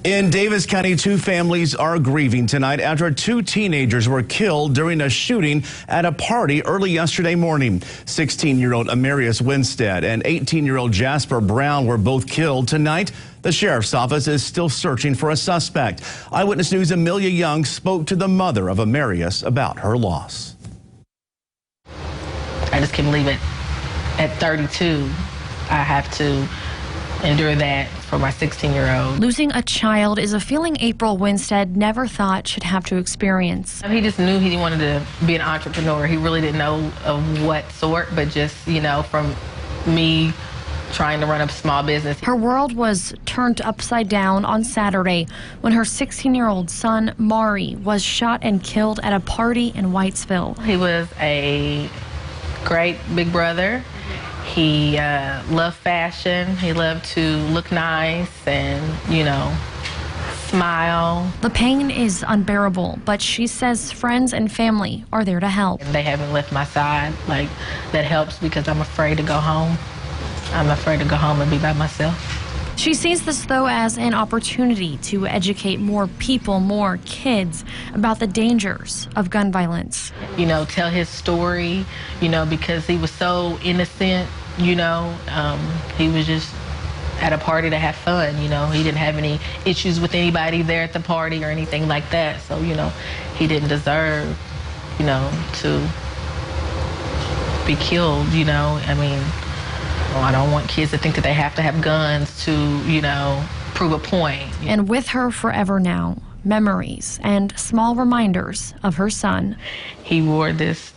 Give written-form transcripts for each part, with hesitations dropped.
In Daviess County, two families are grieving tonight after two teenagers were killed during a shooting at a party early yesterday morning. 16-year-old Daviess Winstead and 18-year-old Jasper Brown were both killed tonight. The sheriff's office is still searching for a suspect. Eyewitness News' Amelia Young spoke to the mother of Daviess about her loss. I just can't believe it. At 32, I have to endure that for my 16-year-old. Losing a child is a feeling April Winstead never thought she'd have to experience. He just knew he wanted to be an entrepreneur. He really didn't know of what sort, but just, from me trying to run a small business. Her world was turned upside down on Saturday when her 16-year-old son, Mari, was shot and killed at a party in Whitesville. He was a great big brother. He loved fashion. He loved to look nice and, smile. The pain is unbearable, but she says friends and family are there to help. And they haven't left my side. That helps because I'm afraid to go home. I'm afraid to go home and be by myself. She sees this, though, as an opportunity to educate more people, more kids, about the dangers of gun violence. Tell his story, because he was so innocent, he was just at a party to have fun, he didn't have any issues with anybody there at the party or anything like that. So, he didn't deserve, to be killed, I don't want kids to think that they have to have guns to, prove a point. And with her forever now, memories and small reminders of her son. He wore this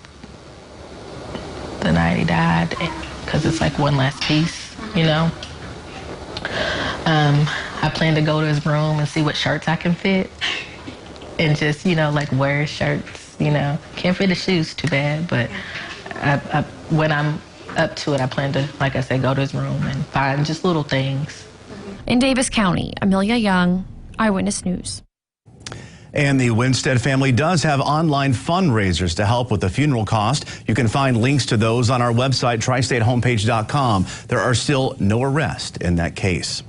the night he died because it's like one last piece, I plan to go to his room and see what shirts I can fit and just, wear his shirts, Can't fit his shoes too bad, but when I'm up to it, I plan to, like I said, go to his room and find just little things. In Daviess County, Amelia Young, Eyewitness News. And the Winstead family does have online fundraisers to help with the funeral cost. You can find links to those on our website, tristatehomepage.com. There are still no arrests in that case.